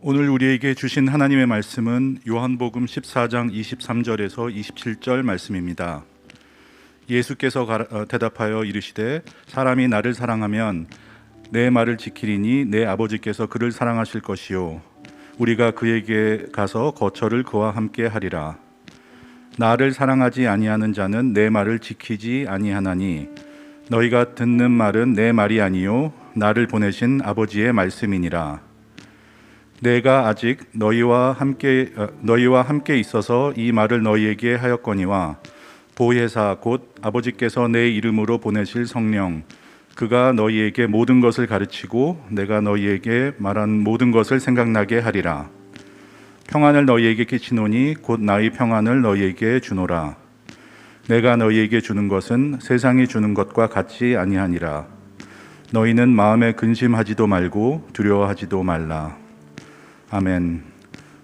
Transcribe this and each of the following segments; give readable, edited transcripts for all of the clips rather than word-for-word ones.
오늘 우리에게 주신 하나님의 말씀은 요한복음 14장 23절에서 27절 말씀입니다. 예수께서 대답하여 이르시되 사람이 나를 사랑하면 내 말을 지키리니 내 아버지께서 그를 사랑하실 것이요 우리가 그에게 가서 거처를 그와 함께 하리라. 나를 사랑하지 아니하는 자는 내 말을 지키지 아니하나니 너희가 듣는 말은 내 말이 아니요 나를 보내신 아버지의 말씀이니라. 내가 아직 너희와 함께 있어서 이 말을 너희에게 하였거니와 보혜사 곧 아버지께서 내 이름으로 보내실 성령 그가 너희에게 모든 것을 가르치고 내가 너희에게 말한 모든 것을 생각나게 하리라. 평안을 너희에게 끼치노니 곧 나의 평안을 너희에게 주노라. 내가 너희에게 주는 것은 세상이 주는 것과 같지 아니하니라. 너희는 마음에 근심하지도 말고 두려워하지도 말라. 아멘.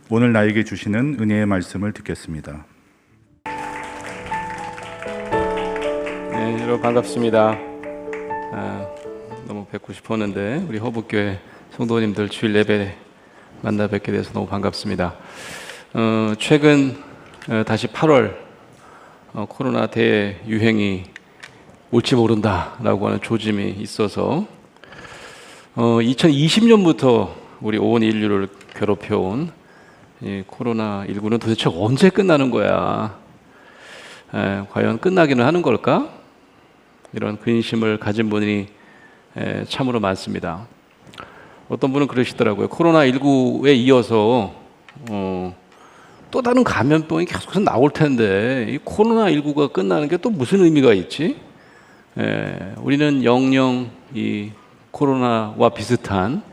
오늘 나에게 주시는 은혜의 말씀을 듣겠습니다. 네, 여러분 반갑습니다. 너무 뵙고 싶었는데 우리 허북교회 성도님들 주일 예배 만나 뵙게 돼서 너무 반갑습니다. 최근 다시 8월 코로나 대유행이 올지 모른다라고 하는 조짐이 있어서 2020년부터 우리 온 인류를 괴롭혀온 이 코로나19는 도대체 언제 끝나는 거야? 과연 끝나기는 하는 걸까? 이런 근심을 가진 분이 참으로 많습니다. 어떤 분은 그러시더라고요. 코로나19에 이어서 또 다른 감염병이 계속해서 나올 텐데 이 코로나19가 끝나는 게 또 무슨 의미가 있지? 우리는 영영 이 코로나와 비슷한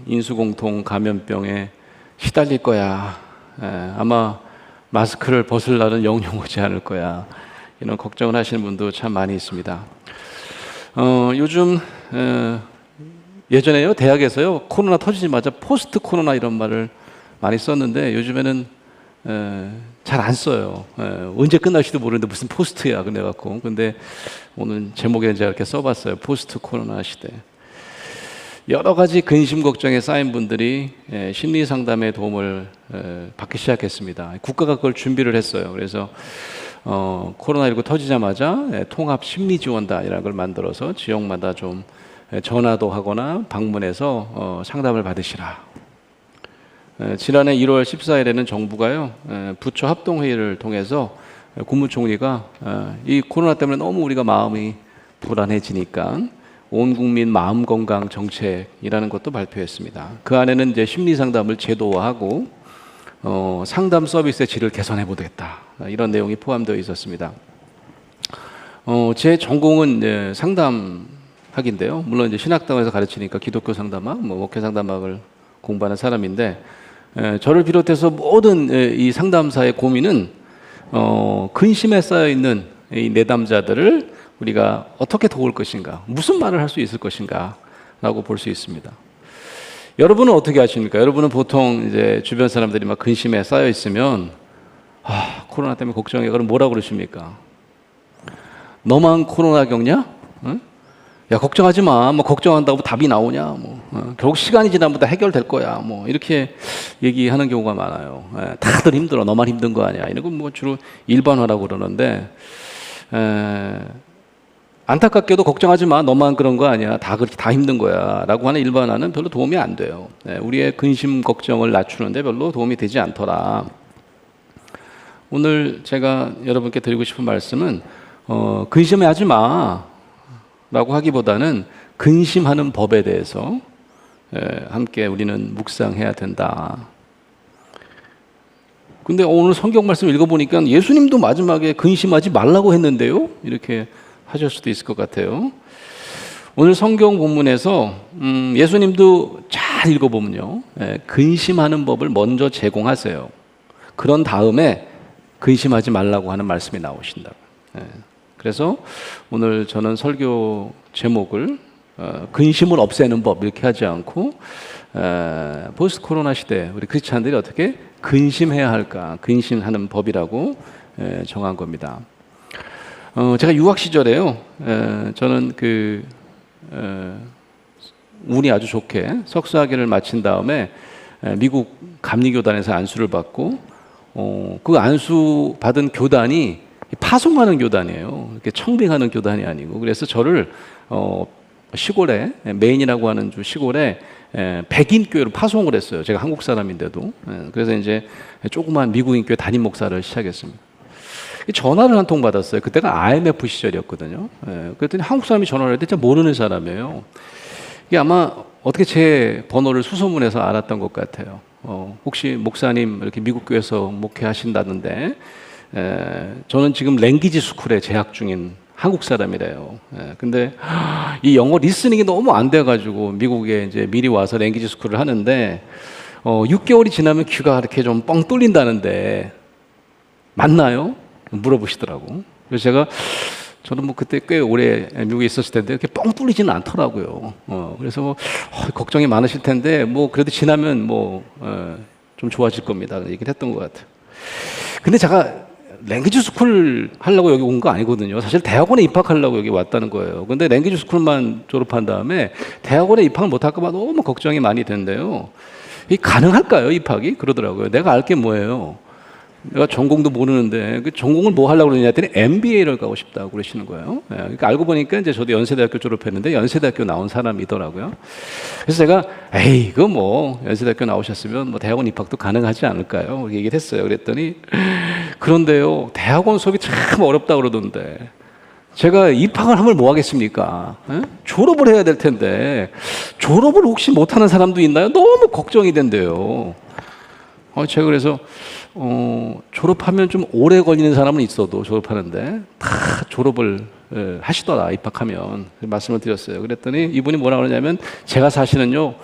인수공통 감염병에 시달릴 거야. 아마 마스크를 벗을 날은 영영 오지 않을 거야. 이런 걱정을 하시는 분도 참 많이 있습니다. 요즘 예전에요 대학에서요 코로나 터지자마자 포스트 코로나 이런 말을 많이 썼는데 요즘에는 잘 안 써요. 언제 끝날지도 모르는데 무슨 포스트야 그래갖고. 근데 오늘 제목에 제가 이렇게 써봤어요. 포스트 코로나 시대. 여러 가지 근심 걱정에 쌓인 분들이 심리 상담의 도움을 받기 시작했습니다. 국가가 그걸 준비를 했어요. 그래서 코로나19 터지자마자 통합 심리 지원단이라는 걸 만들어서 지역마다 좀 전화도 하거나 방문해서 상담을 받으시라. 지난해 1월 14일에는 정부가요 부처 합동회의를 통해서 국무총리가 이 코로나 때문에 너무 우리가 마음이 불안해지니까 온 국민 마음 건강 정책이라는 것도 발표했습니다. 그 안에는 이제 심리 상담을 제도화하고 상담 서비스의 질을 개선해 보겠다 이런 내용이 포함되어 있었습니다. 제 전공은 이제 상담학인데요. 물론 이제 신학당에서 가르치니까 기독교 상담학, 목회 상담학을 공부하는 사람인데 저를 비롯해서 모든 이 상담사의 고민은 근심에 쌓여 있는 이 내담자들을 우리가 어떻게 도울 것인가, 무슨 말을 할 수 있을 것인가 라고 볼 수 있습니다. 여러분은 어떻게 하십니까? 여러분은 보통 이제 주변 사람들이 막 근심에 쌓여 있으면 코로나 때문에 걱정해. 그럼 뭐라고 그러십니까? 너만 코로나 겪냐? 응? 야 걱정하지 마. 뭐 걱정한다고 답이 나오냐? 결국 시간이 지나면 다 해결될 거야. 이렇게 얘기하는 경우가 많아요. 다들 힘들어. 너만 힘든 거 아니야. 이런 건 뭐 주로 일반화라고 그러는데 안타깝게도 걱정하지 마. 너만 그런 거 아니야. 다 그렇게 다 힘든 거야. 라고 하는 일반화는 별로 도움이 안 돼요. 우리의 근심 걱정을 낮추는데 별로 도움이 되지 않더라. 오늘 제가 여러분께 드리고 싶은 말씀은 근심하지 마. 라고 하기보다는 근심하는 법에 대해서 함께 우리는 묵상해야 된다. 근데 오늘 성경 말씀 읽어보니까 예수님도 마지막에 근심하지 말라고 했는데요. 이렇게 하실 수도 있을 것 같아요. 오늘 성경 본문에서 예수님도 잘 읽어보면요, 근심하는 법을 먼저 제공하세요. 그런 다음에 근심하지 말라고 하는 말씀이 나오신다고. 그래서 오늘 저는 설교 제목을 근심을 없애는 법 이렇게 하지 않고 포스트 코로나 시대 우리 크리스찬들이 어떻게 근심해야 할까, 근심하는 법이라고 정한 겁니다. 제가 유학 시절에요. 저는 운이 아주 좋게 석사학위를 마친 다음에 미국 감리교단에서 안수를 받고 그 안수 받은 교단이 파송하는 교단이에요. 이렇게 청빙하는 교단이 아니고. 그래서 저를 시골에 메인이라고 하는 주 시골에 백인 교회로 파송을 했어요. 제가 한국 사람인데도. 그래서 이제 조그만 미국인 교회 담임 목사를 시작했습니다. 전화를 한 통 받았어요. 그때가 IMF 시절이었거든요. 그랬더니 한국 사람이 전화를 했는데 진짜 모르는 사람이에요. 이게 아마 어떻게 제 번호를 수소문해서 알았던 것 같아요. 혹시 목사님 이렇게 미국 교회에서 목회하신다는데 저는 지금 랭귀지 스쿨에 재학 중인 한국 사람이래요. 근데 이 영어 리스닝이 너무 안 돼가지고 미국에 이제 미리 와서 랭귀지 스쿨을 하는데 6개월이 지나면 귀가 이렇게 좀 뻥 뚫린다는데 맞나요? 물어보시더라고. 그래서 저는 뭐 그때 꽤 오래 미국에 있었을 텐데 이렇게 뻥 뚫리지는 않더라고요. 그래서 걱정이 많으실 텐데 뭐 그래도 지나면 좀 좋아질 겁니다. 얘기를 했던 것 같아요. 근데 제가 랭귀지 스쿨 하려고 여기 온 거 아니거든요. 사실 대학원에 입학하려고 여기 왔다는 거예요. 근데 랭귀지 스쿨만 졸업한 다음에 대학원에 입학을 못할까 봐 너무 걱정이 많이 된대요. 이 가능할까요, 입학이? 그러더라고요. 내가 알 게 뭐예요? 내가 전공도 모르는데 그 전공을 뭐 하려고 그러냐 했더니 MBA를 가고 싶다고 그러시는 거예요. 그러니까 알고 보니까 이제 저도 연세대학교 졸업했는데 연세대학교 나온 사람이더라고요. 그래서 제가 에이 이거 뭐 연세대학교 나오셨으면 뭐 대학원 입학도 가능하지 않을까요? 얘기를 했어요. 그랬더니 그런데요 대학원 수업이 참 어렵다 그러던데 제가 입학을 하면 뭐 하겠습니까? 졸업을 해야 될 텐데 졸업을 혹시 못하는 사람도 있나요? 너무 걱정이 된대요. 제가 그래서 졸업하면 좀 오래 걸리는 사람은 있어도 졸업하는데 다 졸업을 하시더라 입학하면 말씀을 드렸어요. 그랬더니 이분이 뭐라 그러냐면 제가 사실은요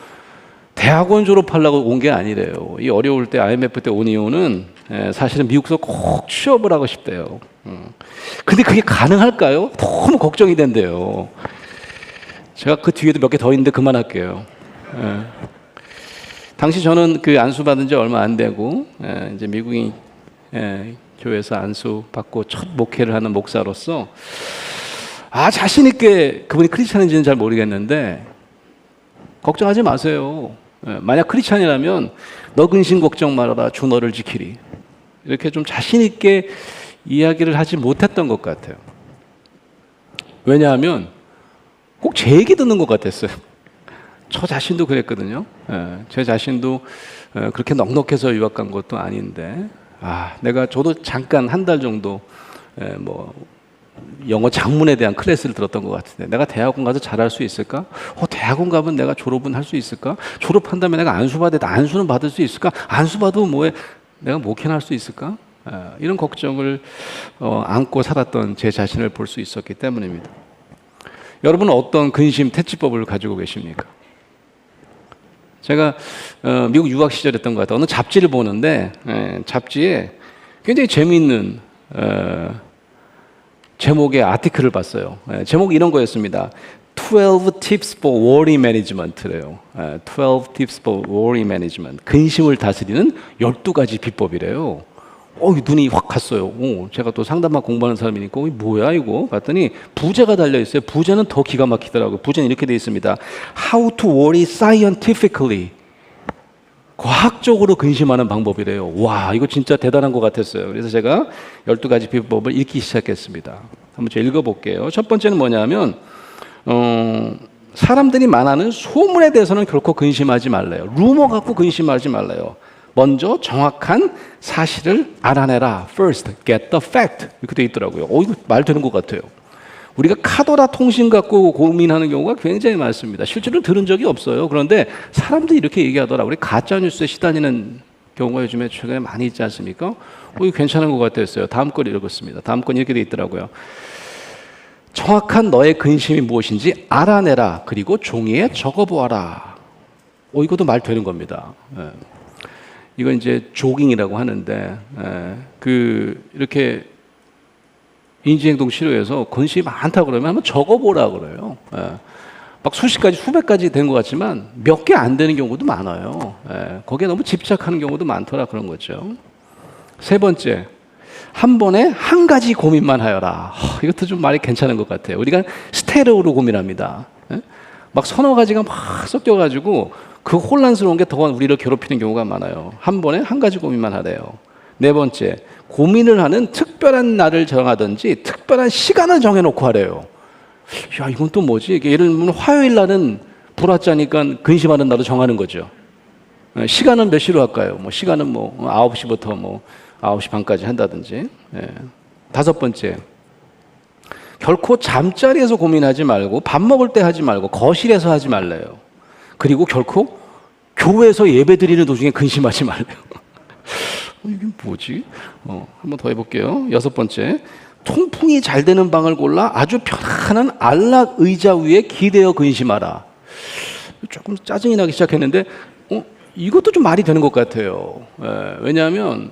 대학원 졸업하려고 온 게 아니래요. 이 어려울 때 IMF 때 온 이유는 사실은 미국에서 꼭 취업을 하고 싶대요. 근데 그게 가능할까요? 너무 걱정이 된대요. 제가 그 뒤에도 몇 개 더 있는데 그만할게요. 당시 저는 그 안수 받은 지 얼마 안 되고 이제 미국인 교회에서 안수 받고 첫 목회를 하는 목사로서 자신 있게 그분이 크리스찬인지는 잘 모르겠는데 걱정하지 마세요. 만약 크리스찬이라면 너 근심 걱정 말아라 주 너를 지키리 이렇게 좀 자신 있게 이야기를 하지 못했던 것 같아요. 왜냐하면 꼭 제 얘기 듣는 것 같았어요. 저 자신도 그랬거든요. 제 자신도 그렇게 넉넉해서 유학 간 것도 아닌데, 저도 잠깐 한 달 정도 뭐 영어 작문에 대한 클래스를 들었던 것 같은데, 내가 대학원 가서 잘할 수 있을까? 대학원 가면 내가 졸업은 할 수 있을까? 졸업한 다음에 내가 안수는 받을 수 있을까? 안수 받으면 뭐해? 내가 목회나 할 수 있을까? 이런 걱정을 안고 살았던 제 자신을 볼 수 있었기 때문입니다. 여러분은 어떤 근심 퇴치법을 가지고 계십니까? 제가 미국 유학 시절이었던 것 같아요. 어느 잡지를 보는데 잡지에 굉장히 재미있는 제목의 아티클을 봤어요. 제목이 이런 거였습니다. 12 tips for worry management래요. 12 tips for worry management. 근심을 다스리는 12가지 비법이래요. 눈이 확 갔어요. 제가 또 상담학 공부하는 사람이니까 뭐야 이거? 봤더니 부제가 달려있어요. 부제는 더 기가 막히더라고요. 부제는 이렇게 되어 있습니다. How to worry scientifically. 과학적으로 근심하는 방법이래요. 와, 이거 진짜 대단한 것 같았어요. 그래서 제가 12가지 비법을 읽기 시작했습니다. 한번 제가 읽어볼게요. 첫 번째는 뭐냐면 사람들이 말하는 소문에 대해서는 결코 근심하지 말래요. 루머 갖고 근심하지 말래요. 먼저 정확한 사실을 알아내라. First, get the fact. 이렇게 돼 있더라고요. 이거 말 되는 것 같아요. 우리가 카더라 통신 갖고 고민하는 경우가 굉장히 많습니다. 실제로 들은 적이 없어요. 그런데 사람들이 이렇게 얘기하더라. 우리 가짜뉴스에 시달리는 경우가 요즘에 최근에 많이 있지 않습니까? 이거 괜찮은 것 같았어요. 다음 건 읽었습니다. 다음 건 이렇게 돼 있더라고요. 정확한 너의 근심이 무엇인지 알아내라. 그리고 종이에 적어보아라. 이것도 말 되는 겁니다. 이건 이제 조깅이라고 하는데 이렇게 인지행동 치료에서 근심이 많다 그러면 한번 적어보라 그래요. 막 수십 가지, 수백 가지 된 것 같지만 몇 개 안 되는 경우도 많아요. 거기에 너무 집착하는 경우도 많더라 그런 거죠. 세 번째, 한 번에 한 가지 고민만 하여라. 이것도 좀 말이 괜찮은 것 같아요. 우리가 스테레오로 고민합니다. 막 서너 가지가 막 섞여가지고 그 혼란스러운 게 더 우리를 괴롭히는 경우가 많아요. 한 번에 한 가지 고민만 하래요. 네 번째, 고민을 하는 특별한 날을 정하든지 특별한 시간을 정해놓고 하래요. 야, 이건 또 뭐지? 이게 예를 들면 화요일 날은 불화짜니까 근심하는 날을 정하는 거죠. 시간은 몇 시로 할까요? 뭐 시간은 뭐 9시부터 뭐 9시 반까지 한다든지. 다섯 번째, 결코 잠자리에서 고민하지 말고 밥 먹을 때 하지 말고 거실에서 하지 말래요. 그리고 결코 교회에서 예배 드리는 도중에 근심하지 말래요. 이게 뭐지? 한번 더 해볼게요. 여섯 번째, 통풍이 잘 되는 방을 골라 아주 편안한 안락 의자 위에 기대어 근심하라. 조금 짜증이 나기 시작했는데 이것도 좀 말이 되는 것 같아요. 왜냐하면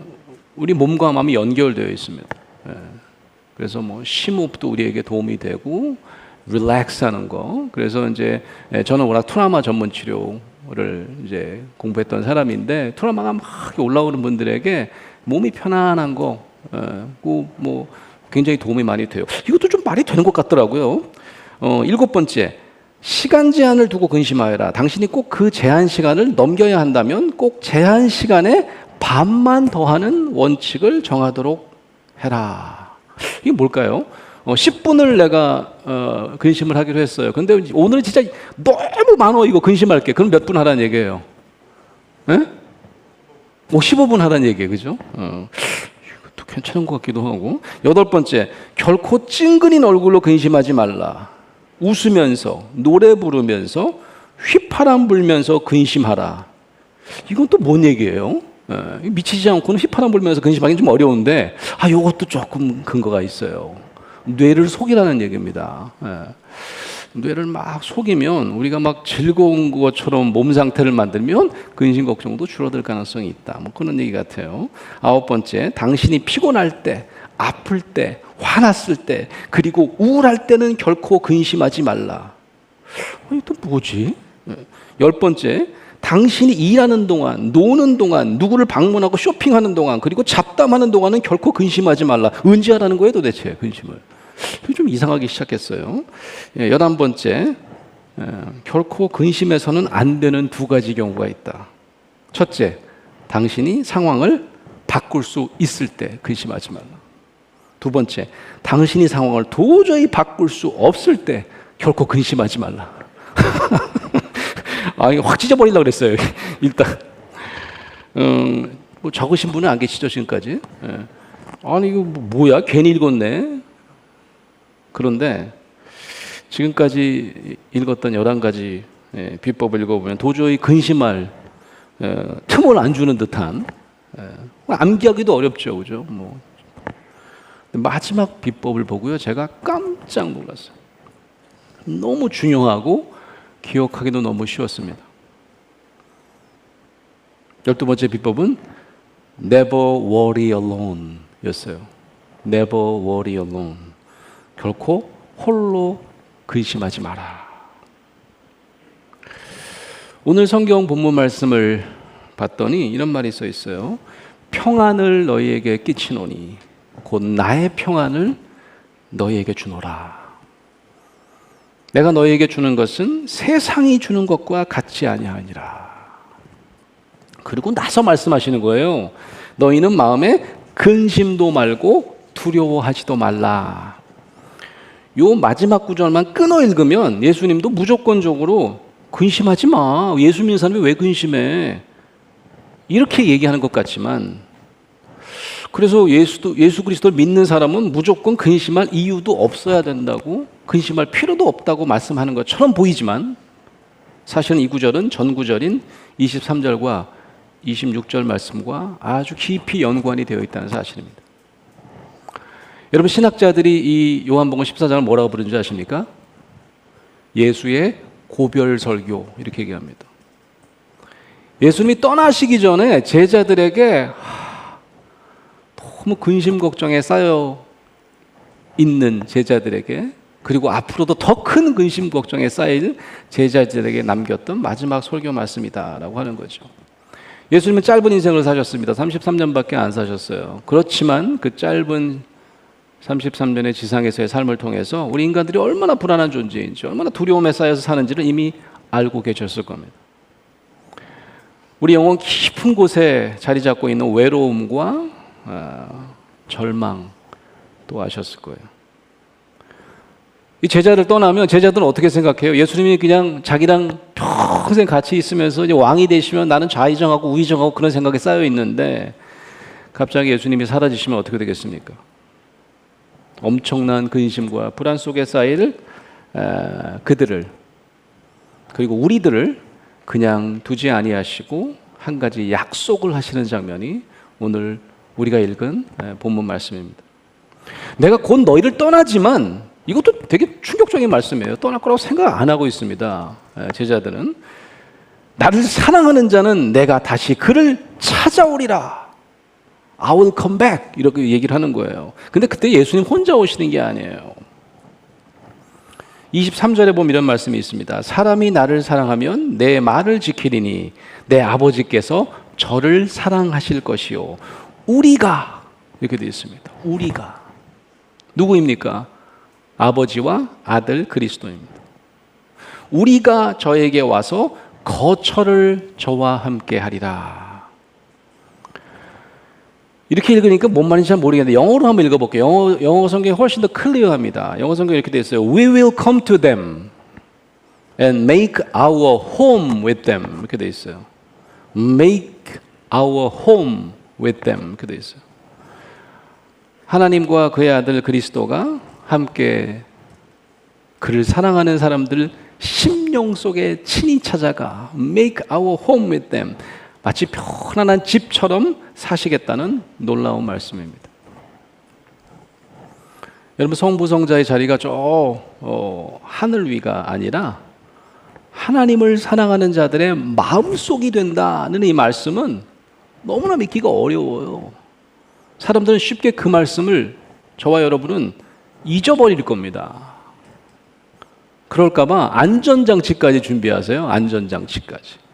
우리 몸과 마음이 연결되어 있습니다. 그래서 뭐 심호흡도 우리에게 도움이 되고 릴렉스하는 거. 그래서 이제 저는 워낙 트라우마 전문 치료를 이제 공부했던 사람인데 트라우마가 막 올라오는 분들에게 몸이 편안한 거, 뭐 굉장히 도움이 많이 돼요. 이것도 좀 말이 되는 것 같더라고요. 일곱 번째, 시간 제한을 두고 근심하여라. 당신이 꼭 그 제한 시간을 넘겨야 한다면 꼭 제한 시간에 반만 더하는 원칙을 정하도록 해라. 이게 뭘까요? 10분을 내가 근심을 하기로 했어요. 근데 오늘은 진짜 너무 많어 이거 근심할 게. 그럼 몇 분 하라는 얘기예요? 예? 15분 하라는 얘기예요. 그죠? 이것도 괜찮은 것 같기도 하고. 여덟 번째, 결코 찡그린 얼굴로 근심하지 말라. 웃으면서 노래 부르면서 휘파람 불면서 근심하라. 이건 또 뭔 얘기예요? 미치지 않고는 휘파람 불면서 근심하기는 좀 어려운데 이것도 조금 근거가 있어요. 뇌를 속이라는 얘기입니다. 뇌를 막 속이면 우리가 막 즐거운 것처럼 몸 상태를 만들면 근심 걱정도 줄어들 가능성이 있다. 뭐 그런 얘기 같아요. 아홉 번째, 당신이 피곤할 때, 아플 때, 화났을 때, 그리고 우울할 때는 결코 근심하지 말라. 이게 또 뭐지? 열 번째, 당신이 일하는 동안, 노는 동안, 누구를 방문하고 쇼핑하는 동안, 그리고 잡담하는 동안은 결코 근심하지 말라. 언제 하라는 거예요, 도대체 근심을? 이게 좀 이상하기 시작했어요. 11번째, 결코 근심해서는 안 되는 두 가지 경우가 있다. 첫째, 당신이 상황을 바꿀 수 있을 때 근심하지 말라. 두 번째, 당신이 상황을 도저히 바꿀 수 없을 때 결코 근심하지 말라. 이거 확 찢어버리려고 그랬어요. 일단 뭐 적으신 분은 안 계시죠 지금까지? 아니 이거 뭐야? 괜히 읽었네. 그런데 지금까지 읽었던 11가지 비법을 읽어보면 도저히 근심할 틈을 안 주는 듯한, 암기하기도 어렵죠, 그죠? 뭐 마지막 비법을 보고요, 제가 깜짝 놀랐어요. 너무 중요하고 기억하기도 너무 쉬웠습니다. 12번째 비법은 Never worry alone 였어요. Never worry alone. 결코 홀로 근심하지 마라. 오늘 성경 본문 말씀을 봤더니 이런 말이 써 있어요. 평안을 너희에게 끼치노니 곧 나의 평안을 너희에게 주노라. 내가 너희에게 주는 것은 세상이 주는 것과 같지 아니하니라. 그리고 나서 말씀하시는 거예요. 너희는 마음에 근심도 말고 두려워하지도 말라. 요 마지막 구절만 끊어 읽으면 예수님도 무조건적으로 근심하지 마. 예수 믿는 사람이 왜 근심해? 이렇게 얘기하는 것 같지만, 그래서 예수 그리스도를 믿는 사람은 무조건 근심할 이유도 없어야 된다고, 근심할 필요도 없다고 말씀하는 것처럼 보이지만 사실은 이 구절은 전 구절인 23절과 26절 말씀과 아주 깊이 연관이 되어 있다는 사실입니다. 여러분, 신학자들이 이 요한복음 14장을 뭐라고 부르는지 아십니까? 예수의 고별 설교, 이렇게 얘기합니다. 예수님이 떠나시기 전에 제자들에게 너무 근심 걱정에 쌓여 있는 제자들에게, 그리고 앞으로도 더 큰 근심 걱정에 쌓일 제자들에게 남겼던 마지막 설교 말씀이다라고 하는 거죠. 예수님은 짧은 인생을 사셨습니다. 33년밖에 안 사셨어요. 그렇지만 그 짧은 33년의 지상에서의 삶을 통해서 우리 인간들이 얼마나 불안한 존재인지, 얼마나 두려움에 쌓여서 사는지를 이미 알고 계셨을 겁니다. 우리 영혼 깊은 곳에 자리 잡고 있는 외로움과 절망 또 아셨을 거예요. 이 제자들 떠나면 제자들은 어떻게 생각해요? 예수님이 그냥 자기랑 평생 같이 있으면서 이제 왕이 되시면 나는 좌의정하고 우의정하고 그런 생각에 쌓여 있는데 갑자기 예수님이 사라지시면 어떻게 되겠습니까? 엄청난 근심과 불안 속에 쌓일 그들을, 그리고 우리들을 그냥 두지 아니하시고 한 가지 약속을 하시는 장면이 오늘 우리가 읽은 본문 말씀입니다. 내가 곧 너희를 떠나지만, 이것도 되게 충격적인 말씀이에요. 떠날 거라고 생각 안 하고 있습니다. 제자들은 나를 사랑하는 자는 내가 다시 그를 찾아오리라. I will come back. 이렇게 얘기를 하는 거예요. 근데 그때 예수님 혼자 오시는 게 아니에요. 23절에 보면 이런 말씀이 있습니다. 사람이 나를 사랑하면 내 말을 지키리니 내 아버지께서 저를 사랑하실 것이요. 우리가, 이렇게 되어 있습니다. 우리가. 누구입니까? 아버지와 아들 그리스도입니다. 우리가 저에게 와서 거처를 저와 함께 하리라. 이렇게 읽으니까 뭔 말인지 잘 모르겠는데 영어로 한번 읽어볼게요. 영어 성경이 훨씬 더 클리어합니다. 영어 성경이 이렇게 되어 있어요. We will come to them and make our home with them. 이렇게 되어 있어요. Make our home with them. 이렇게 되어 있어요. 하나님과 그의 아들 그리스도가 함께 그를 사랑하는 사람들 심령 속에 친히 찾아가 make our home with them. 마치 편안한 집처럼 사시겠다는 놀라운 말씀입니다. 여러분, 성부성자의 자리가 저 하늘 위가 아니라 하나님을 사랑하는 자들의 마음속이 된다는 이 말씀은 너무나 믿기가 어려워요. 사람들은 쉽게 그 말씀을, 저와 여러분은 잊어버릴 겁니다. 그럴까봐 안전장치까지 준비하세요. 안전장치까지.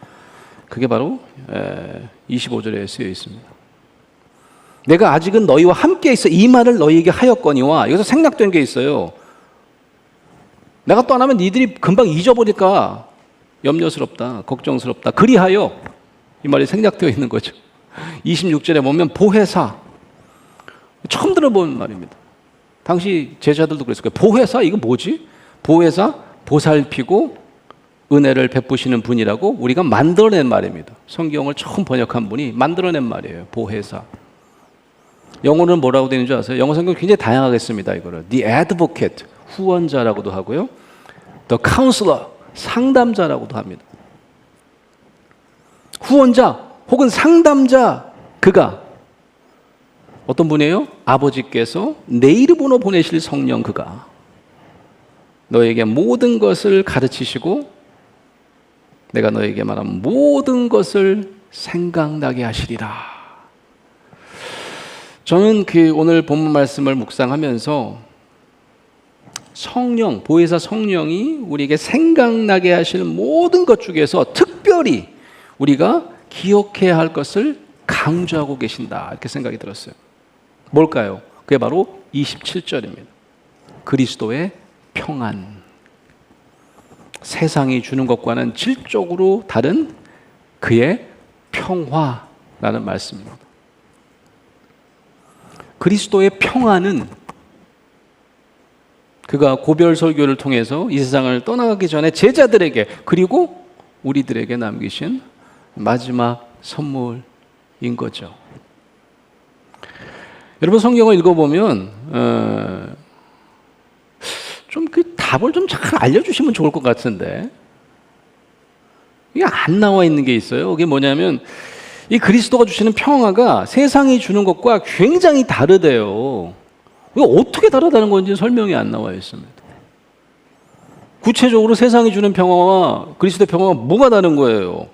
그게 바로 25절에 쓰여 있습니다. 내가 아직은 너희와 함께 있어 이 말을 너희에게 하였거니와, 여기서 생략된 게 있어요. 내가 떠나면 니들이 금방 잊어버릴까 염려스럽다, 걱정스럽다. 그리하여, 이 말이 생략되어 있는 거죠. 26절에 보면 보혜사, 처음 들어본 말입니다. 당시 제자들도 그랬을 거예요. 보혜사, 이거 뭐지? 보혜사, 보살피고 은혜를 베푸시는 분이라고 우리가 만들어낸 말입니다. 성경을 처음 번역한 분이 만들어낸 말이에요. 보혜사. 영어는 뭐라고 되는 줄 아세요? 영어 성경 굉장히 다양하게 씁니다. 이거를 The Advocate, 후원자라고도 하고요. The Counselor, 상담자라고도 합니다. 후원자 혹은 상담자, 그가 어떤 분이에요? 아버지께서 내 이름으로 보내실 성령, 그가 너에게 모든 것을 가르치시고 내가 너에게 말한 모든 것을 생각나게 하시리라. 저는 오늘 본문 말씀을 묵상하면서 성령, 보혜사 성령이 우리에게 생각나게 하실 모든 것 중에서 특별히 우리가 기억해야 할 것을 강조하고 계신다, 이렇게 생각이 들었어요. 뭘까요? 그게 바로 27절입니다. 그리스도의 평안. 세상이 주는 것과는 질적으로 다른 그의 평화라는 말씀입니다. 그리스도의 평안은 그가 고별 설교를 통해서 이 세상을 떠나가기 전에 제자들에게, 그리고 우리들에게 남기신 마지막 선물인 거죠. 여러분, 성경을 읽어보면 좀 그 답을 좀 잘 알려주시면 좋을 것 같은데 이게 안 나와 있는 게 있어요. 그게 뭐냐면 이 그리스도가 주시는 평화가 세상이 주는 것과 굉장히 다르대요. 이거 어떻게 다르다는 건지 설명이 안 나와 있습니다. 구체적으로 세상이 주는 평화와 그리스도의 평화가 뭐가 다른 거예요?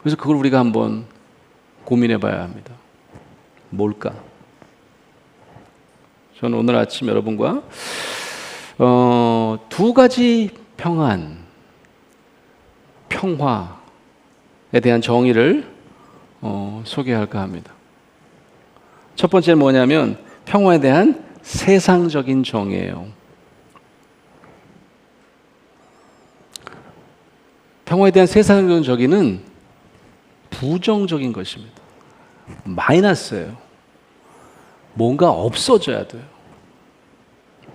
그래서 그걸 우리가 한번 고민해 봐야 합니다. 뭘까? 저는 오늘 아침 여러분과 두 가지 평화에 대한 정의를 소개할까 합니다. 첫 번째는 뭐냐면 평화에 대한 세상적인 정의예요. 평화에 대한 세상적인 정의는 부정적인 것입니다. 마이너스예요. 뭔가 없어져야 돼요.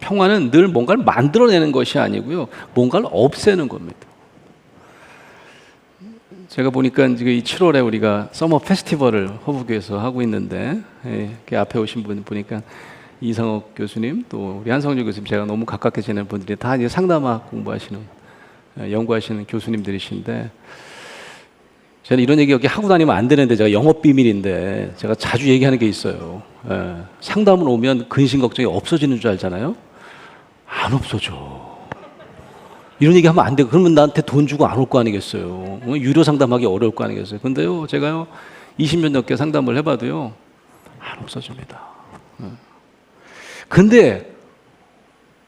평화는 늘 뭔가를 만들어내는 것이 아니고요, 뭔가를 없애는 겁니다. 제가 보니까 지금 이 7월에 우리가 서머 페스티벌을 허브교에서 하고 있는데, 앞에 오신 분 보니까 이상옥 교수님, 또 우리 한성주 교수님, 제가 너무 가깝게 지내는 분들이 다 이제 상담학 공부하시는, 연구하시는 교수님들이신데, 저는 이런 얘기 여기 하고 다니면 안 되는데, 제가 영업 비밀인데 제가 자주 얘기하는 게 있어요. 상담을 오면 근심 걱정이 없어지는 줄 알잖아요. 안 없어져. 이런 얘기 하면 안 돼. 그러면 나한테 돈 주고 안 올 거 아니겠어요. 유료 상담하기 어려울 거 아니겠어요. 근데요, 제가요 20년 넘게 상담을 해봐도요 안 없어집니다. 근데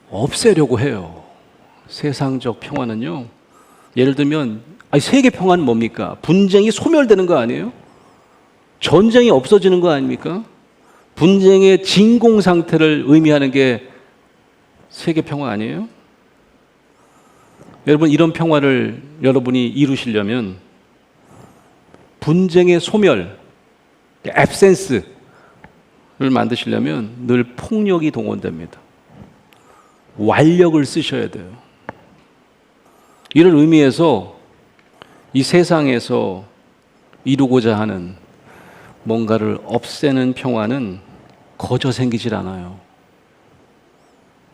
없애려고 해요. 세상적 평화는요, 예를 들면 세계 평화는 뭡니까? 분쟁이 소멸되는 거 아니에요? 전쟁이 없어지는 거 아닙니까? 분쟁의 진공 상태를 의미하는 게 세계 평화 아니에요? 여러분, 이런 평화를 여러분이 이루시려면 분쟁의 소멸, absence를 만드시려면 늘 폭력이 동원됩니다. 완력을 쓰셔야 돼요. 이런 의미에서 이 세상에서 이루고자 하는 뭔가를 없애는 평화는 거저 생기질 않아요.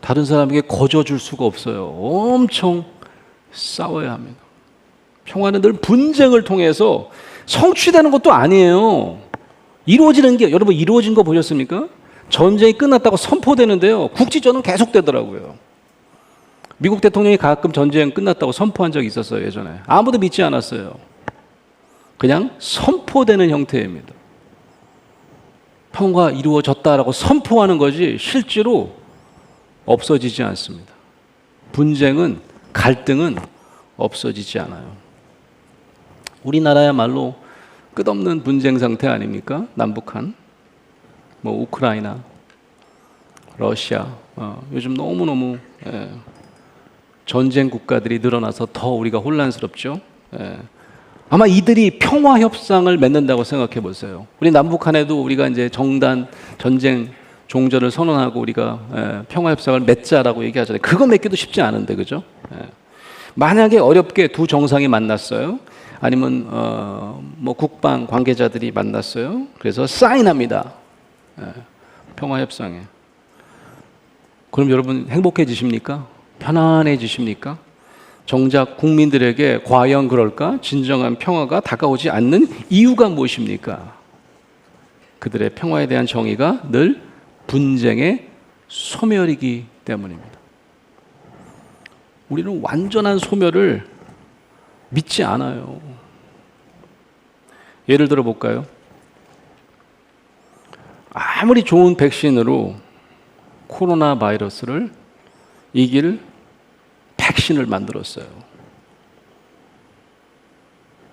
다른 사람에게 거저 줄 수가 없어요. 엄청 싸워야 합니다. 평화는 늘 분쟁을 통해서 성취되는 것도 아니에요. 이루어지는 게, 여러분 이루어진 거 보셨습니까? 전쟁이 끝났다고 선포되는데요, 국지전은 계속되더라고요. 미국 대통령이 가끔 전쟁 끝났다고 선포한 적이 있었어요. 예전에 아무도 믿지 않았어요. 그냥 선포되는 형태입니다. 평화 이루어졌다라고 선포하는 거지 실제로 없어지지 않습니다. 분쟁은, 갈등은 없어지지 않아요. 우리나라야말로 끝없는 분쟁 상태 아닙니까? 남북한, 우크라이나, 러시아, 요즘 너무너무 전쟁 국가들이 늘어나서 더 우리가 혼란스럽죠. 아마 이들이 평화 협상을 맺는다고 생각해 보세요. 우리 남북한에도 우리가 이제 정단, 전쟁 종전을 선언하고 우리가 평화 협상을 맺자라고 얘기하잖아요. 그거 맺기도 쉽지 않은데, 그죠? 만약에 어렵게 두 정상이 만났어요. 아니면 국방 관계자들이 만났어요. 그래서 사인합니다. 평화 협상에. 그럼 여러분 행복해지십니까? 편안해지십니까? 정작 국민들에게 과연 그럴까? 진정한 평화가 다가오지 않는 이유가 무엇입니까? 그들의 평화에 대한 정의가 늘 분쟁의 소멸이기 때문입니다. 우리는 완전한 소멸을 믿지 않아요. 예를 들어 볼까요? 아무리 좋은 백신으로 코로나 바이러스를 이길 백신을 만들었어요.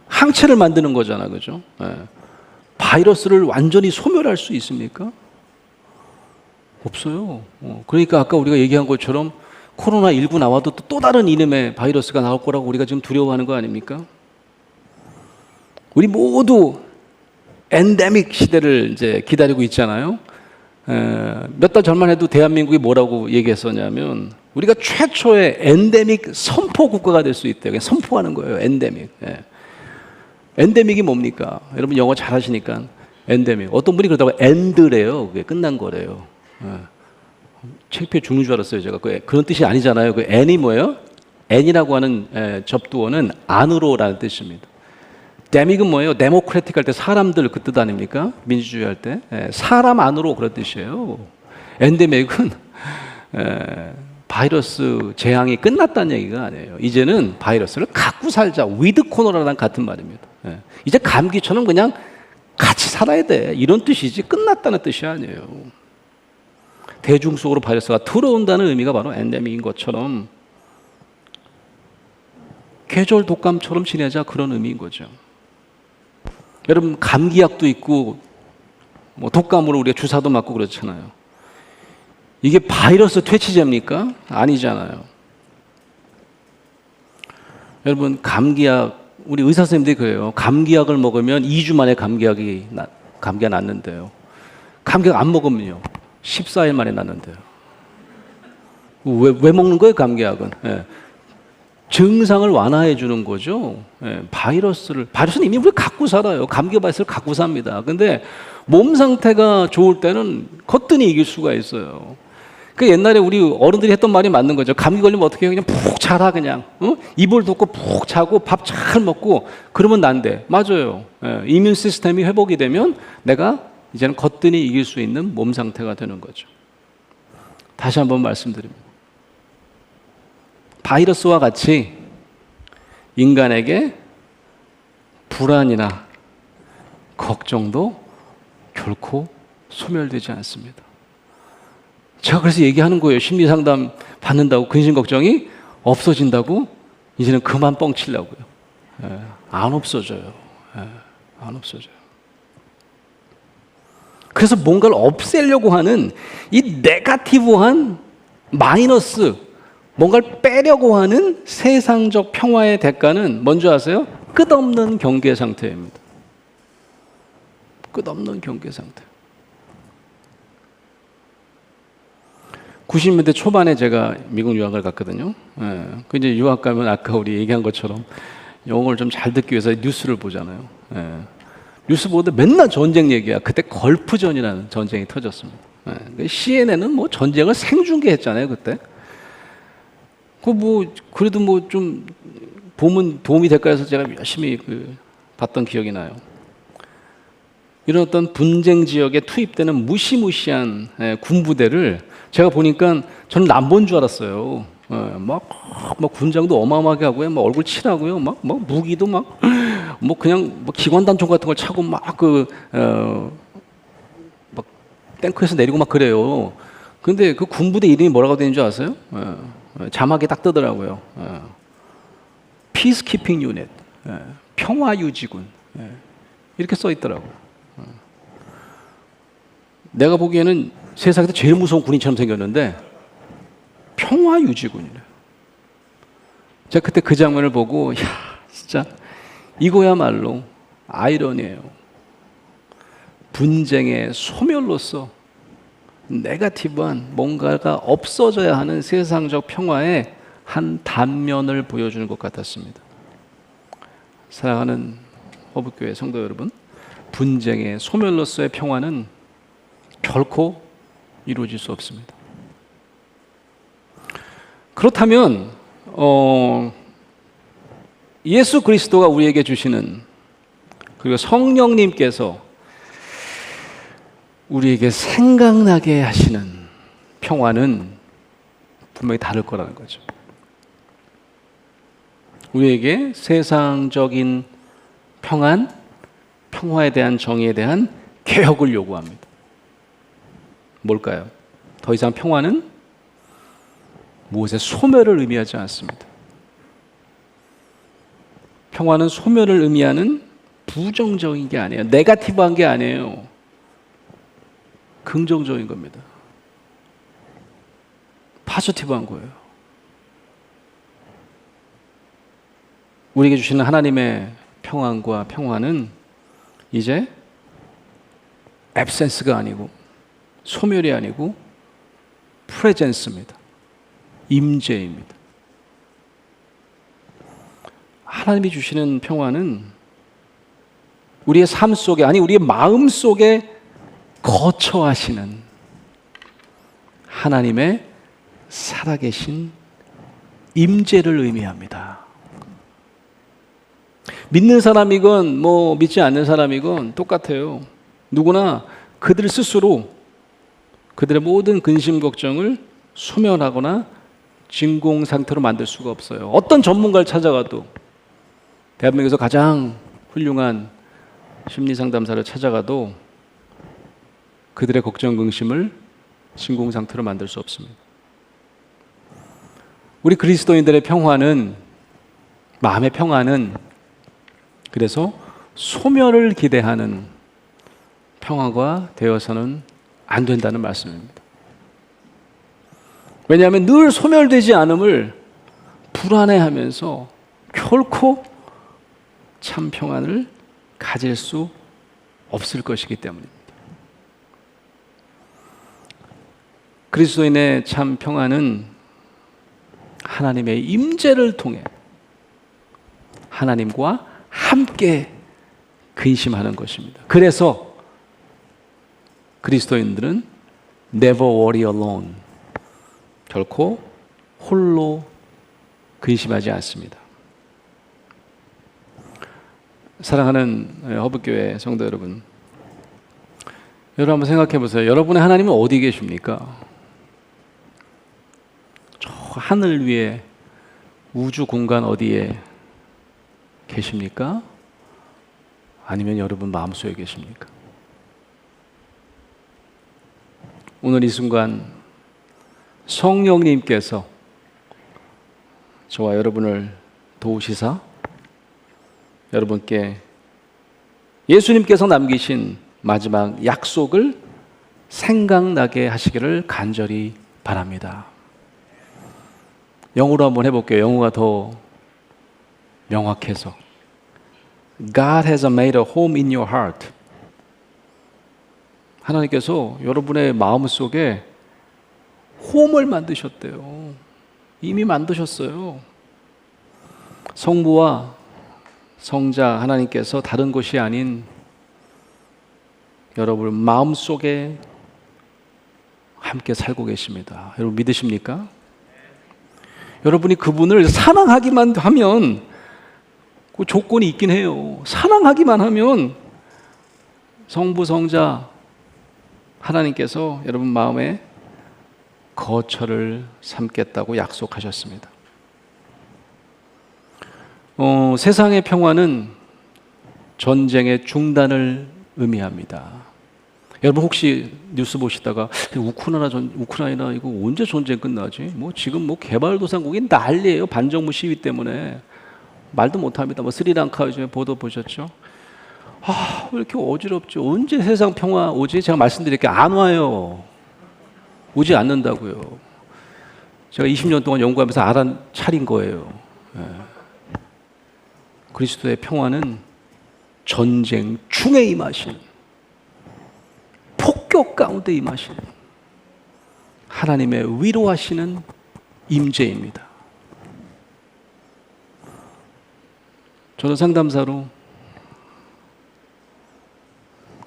항체를 만드는 거잖아, 그죠? 바이러스를 완전히 소멸할 수 있습니까? 없어요. 그러니까 아까 우리가 얘기한 것처럼 코로나19 나와도 또 다른 이름의 바이러스가 나올 거라고 우리가 지금 두려워하는 거 아닙니까? 우리 모두 엔데믹 시대를 이제 기다리고 있잖아요. 몇 달 전만 해도 대한민국이 뭐라고 얘기했었냐면 우리가 최초의 엔데믹 선포 국가가 될 수 있대요. 그냥 선포하는 거예요. 엔데믹. 엔데믹이 뭡니까? 여러분 영어 잘하시니까 엔데믹. 어떤 분이 그러다가 엔드래요. 그게 끝난 거래요. 창피해 죽는 줄 알았어요. 제가 그런 뜻이 아니잖아요. 그 N이 뭐예요? N이라고 하는 접두어는 안으로라는 뜻입니다. 데믹은 뭐예요? 데모크래틱 할 때 사람들 그 뜻 아닙니까? 민주주의 할 때 사람 안으로 그런 뜻이에요. 엔데믹은 바이러스 재앙이 끝났다는 얘기가 아니에요. 이제는 바이러스를 갖고 살자. 위드 코로나랑 같은 말입니다. 이제 감기처럼 그냥 같이 살아야 돼. 이런 뜻이지 끝났다는 뜻이 아니에요. 대중 속으로 바이러스가 들어온다는 의미가 바로 엔데믹인 것처럼 계절 독감처럼 지내자 그런 의미인 거죠. 여러분 감기약도 있고 독감으로 우리가 주사도 맞고 그렇잖아요. 이게 바이러스 퇴치제입니까? 아니잖아요. 여러분, 감기약, 우리 의사 선생님들이 그래요. 감기약을 먹으면 2주 만에 감기가 낫는데요. 감기약 안 먹으면요, 14일 만에 낫는데요. 왜 먹는 거예요, 감기약은? 예. 증상을 완화해 주는 거죠. 예. 바이러스는 이미 우리 갖고 살아요. 감기 바이러스를 갖고 삽니다. 근데 몸 상태가 좋을 때는 거뜬히 이길 수가 있어요. 그 옛날에 우리 어른들이 했던 말이 맞는 거죠. 감기 걸리면 어떻게 해요? 그냥 푹 자라, 그냥. 이불 덮고 푹 자고 밥 잘 먹고 그러면 난대. 맞아요. 예. 이뮨 시스템이 회복이 되면 내가 이제는 거뜬히 이길 수 있는 몸 상태가 되는 거죠. 다시 한번 말씀드립니다. 바이러스와 같이 인간에게 불안이나 걱정도 결코 소멸되지 않습니다. 제가 그래서 얘기하는 거예요. 심리상담 받는다고 근심 걱정이 없어진다고 이제는 그만 뻥치려고요. 예, 안 없어져요. 예, 안 없어져요. 그래서 뭔가를 없애려고 하는 이 네거티브한 마이너스, 뭔가를 빼려고 하는 세상적 평화의 대가는 뭔지 아세요? 끝없는 경계 상태입니다. 끝없는 경계 상태. 90년대 초반에 제가 미국 유학을 갔거든요. 예. 그 이제 유학 가면 아까 우리 얘기한 것처럼 영어를 좀 잘 듣기 위해서 뉴스를 보잖아요. 예. 뉴스 보는데 맨날 전쟁 얘기야. 그때 걸프전이라는 전쟁이 터졌습니다. 예. CNN은 뭐 전쟁을 생중계했잖아요, 그때. 그래도 뭐 좀 보면 도움이 될까 해서 제가 열심히 봤던 기억이 나요. 이런 어떤 분쟁 지역에 투입되는 무시무시한 군부대를 제가 보니까 저는 남본 줄 알았어요. 막 군장도 어마어마하게 하고요, 막 얼굴 칠하고요, 막 무기도 막 그냥 기관 단총 같은 걸 차고 막 탱크에서 내리고 막 그래요. 근데 그 군부대 이름이 뭐라고 되는 줄 아세요? 자막이 딱 뜨더라고요. Peacekeeping Unit, 평화유지군, 이렇게 써 있더라고요. 내가 보기에는 세상에서 제일 무서운 군인처럼 생겼는데 평화유지군이래요. 제가 그때 그 장면을 보고 진짜 이거야말로 아이러니예요. 분쟁의 소멸로서 네거티브한 뭔가가 없어져야 하는 세상적 평화의 한 단면을 보여주는 것 같았습니다. 사랑하는 허브교회 성도 여러분, 분쟁의 소멸로서의 평화는 결코 이루어질 수 없습니다. 그렇다면 예수 그리스도가 우리에게 주시는, 그리고 성령님께서 우리에게 생각나게 하시는 평화는 분명히 다를 거라는 거죠. 우리에게 세상적인 평화에 대한 정의에 대한 개혁을 요구합니다. 뭘까요? 더 이상 평화는 무엇의 소멸을 의미하지 않습니다. 평화는 소멸을 의미하는 부정적인 게 아니에요. 네거티브한 게 아니에요. 긍정적인 겁니다. 포지티브한 거예요. 우리에게 주시는 하나님의 평안과 평화는 이제 앱센스가 아니고 소멸이 아니고 프레젠스입니다. 임재입니다. 하나님이 주시는 평화는 우리의 삶 속에, 아니 우리의 마음 속에 거처하시는 하나님의 살아계신 임재를 의미합니다. 믿는 사람이건 믿지 않는 사람이건 똑같아요. 누구나 그들 스스로 그들의 모든 근심 걱정을 소멸하거나 진공 상태로 만들 수가 없어요. 어떤 전문가를 찾아가도, 대한민국에서 가장 훌륭한 심리상담사를 찾아가도 그들의 걱정 근심을 진공 상태로 만들 수 없습니다. 우리 그리스도인들의 평화는, 마음의 평화는 그래서 소멸을 기대하는 평화가 되어서는 안 된다는 말씀입니다. 왜냐하면 늘 소멸되지 않음을 불안해하면서 결코 참 평안을 가질 수 없을 것이기 때문입니다. 그리스도인의 참 평안은 하나님의 임재를 통해 하나님과 함께 근심하는 것입니다. 그래서 그리스도인들은 never worry alone, 결코 홀로 근심하지 않습니다. 사랑하는 허브교회 성도 여러분, 여러분 한번 생각해 보세요. 여러분의 하나님은 어디 계십니까? 저 하늘 위에 우주 공간 어디에 계십니까? 아니면 여러분 마음속에 계십니까? 오늘 이 순간 성령님께서 저와 여러분을 도우시사 여러분께 예수님께서 남기신 마지막 약속을 생각나게 하시기를 간절히 바랍니다. 영어로 한번 해볼게요. 영어가 더 명확해서. God has made a home in your heart. 하나님께서 여러분의 마음속에 홈을 만드셨대요. 이미 만드셨어요. 성부와 성자 하나님께서 다른 곳이 아닌 여러분 마음속에 함께 살고 계십니다. 여러분 믿으십니까? 여러분이 그분을 사랑하기만 하면 그 조건이 있긴 해요. 사랑하기만 하면 성부 성자 하나님께서 여러분 마음에 거처를 삼겠다고 약속하셨습니다. 세상의 평화는 전쟁의 중단을 의미합니다. 여러분 혹시 뉴스 보시다가 우크라이나 이거 언제 전쟁 끝나지? 지금 개발도상국이 난리예요. 반정부 시위 때문에 말도 못합니다. 스리랑카 요즘에 보도 보셨죠? 왜 이렇게 어지럽죠? 언제 세상 평화 오지? 제가 말씀드릴게요. 안 와요. 오지 않는다고요. 제가 20년 동안 연구하면서 알아차린 거예요. 그리스도의 평화는 전쟁 중에 임하시는, 폭격 가운데 임하시는 하나님의 위로하시는 임재입니다. 저는 상담사로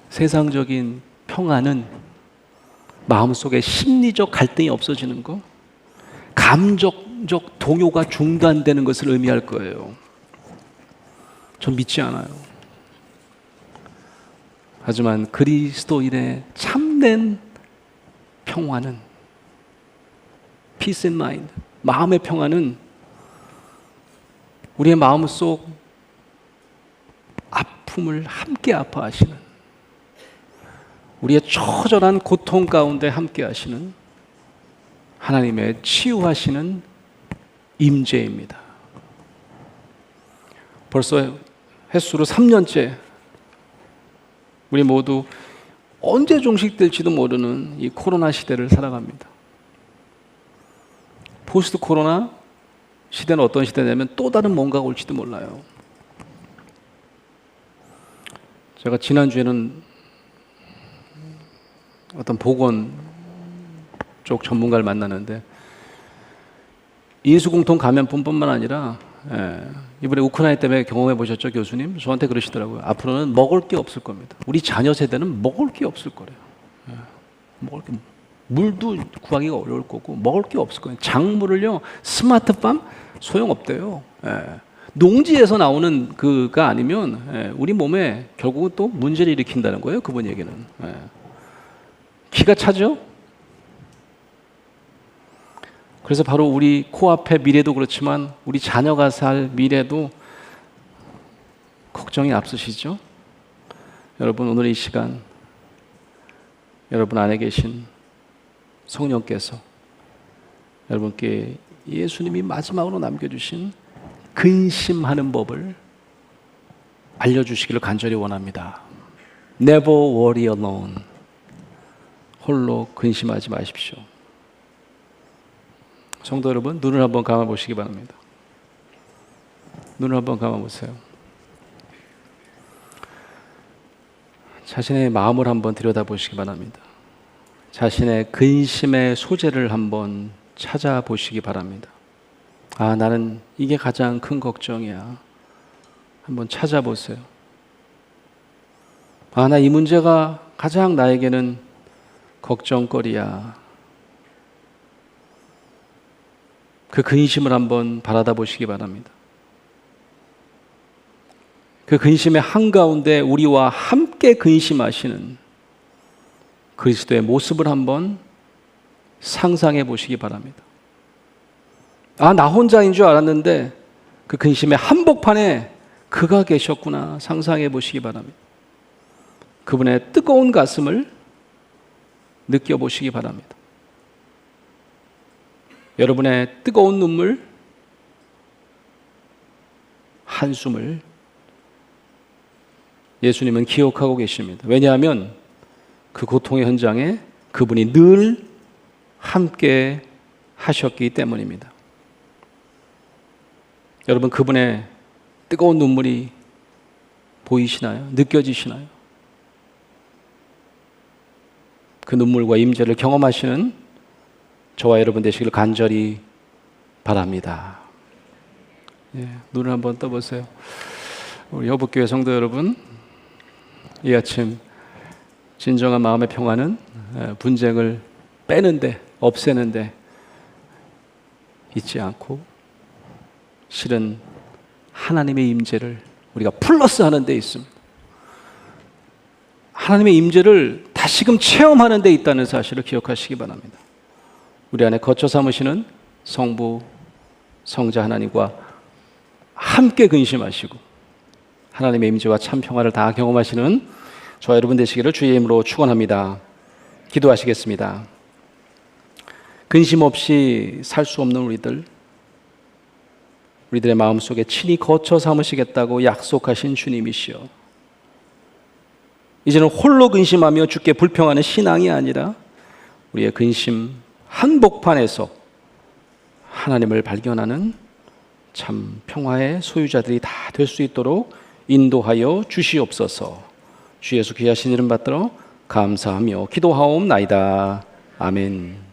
세상적인 평안은 마음속에 심리적 갈등이 없어지는 것, 감정적 동요가 중단되는 것을 의미할 거예요. 전 믿지 않아요. 하지만 그리스도인의 참된 평화는 peace in mind, 마음의 평화는 우리의 마음속 아픔을 함께 아파하시는, 우리의 처절한 고통 가운데 함께 하시는 하나님의 치유하시는 임재입니다. 벌써 햇수로 3년째 우리 모두 언제 종식될지도 모르는 이 코로나 시대를 살아갑니다. 포스트 코로나 시대는 어떤 시대냐면 또 다른 뭔가가 올지도 몰라요. 제가 지난주에는 어떤 보건 쪽 전문가를 만났는데 인수공통 감염뿐만 아니라 이번에 우크라이나 때문에 경험해 보셨죠, 교수님? 저한테 그러시더라고요. 앞으로는 먹을 게 없을 겁니다. 우리 자녀 세대는 먹을 게 없을 거래요. 먹을 게, 물도 구하기가 어려울 거고 먹을 게 없을 거예요. 작물을요, 스마트팜 소용없대요. 농지에서 나오는 그가 아니면 우리 몸에 결국은 또 문제를 일으킨다는 거예요. 그분 얘기는. 기가 차죠? 그래서 바로 우리 코앞의 미래도 그렇지만 우리 자녀가 살 미래도 걱정이 앞서시죠? 여러분 오늘 이 시간 여러분 안에 계신 성령께서 여러분께 예수님이 마지막으로 남겨주신 근심하는 법을 알려주시기를 간절히 원합니다. Never worry alone. 홀로 근심하지 마십시오. 성도 여러분, 눈을 한번 감아 보시기 바랍니다. 눈을 한번 감아 보세요. 자신의 마음을 한번 들여다보시기 바랍니다. 자신의 근심의 소재를 한번 찾아보시기 바랍니다. 아, 나는 이게 가장 큰 걱정이야. 한번 찾아보세요. 아, 나 이 문제가 가장 나에게는 걱정거리야. 그 근심을 한번 바라다 보시기 바랍니다. 그 근심의 한가운데 우리와 함께 근심하시는 그리스도의 모습을 한번 상상해 보시기 바랍니다. 아, 나 혼자인 줄 알았는데 그 근심의 한복판에 그가 계셨구나 상상해 보시기 바랍니다. 그분의 뜨거운 가슴을 느껴보시기 바랍니다. 여러분의 뜨거운 눈물, 한숨을 예수님은 기억하고 계십니다. 왜냐하면 그 고통의 현장에 그분이 늘 함께 하셨기 때문입니다. 여러분, 그분의 뜨거운 눈물이 보이시나요? 느껴지시나요? 그 눈물과 임재를 경험하시는 저와 여러분 되시길 간절히 바랍니다. 예, 눈을 한번 떠보세요. 우리 여북교회 성도 여러분, 이 아침 진정한 마음의 평화는 분쟁을 빼는데, 없애는데 있지 않고 실은 하나님의 임재를 우리가 플러스하는 데 있습니다. 하나님의 임재를 다시금 체험하는 데 있다는 사실을 기억하시기 바랍니다. 우리 안에 거처 삼으시는 성부, 성자 하나님과 함께 근심하시고 하나님의 임재와 참 평화를 다 경험하시는 저와 여러분 되시기를 주의 이름으로 축원합니다. 기도하시겠습니다. 근심 없이 살 수 없는 우리들의 마음속에 친히 거처 삼으시겠다고 약속하신 주님이시여, 이제는 홀로 근심하며 주께 불평하는 신앙이 아니라 우리의 근심 한복판에서 하나님을 발견하는 참 평화의 소유자들이 다 될 수 있도록 인도하여 주시옵소서. 주 예수 귀하신 이름 받들어 감사하며 기도하옵나이다. 아멘.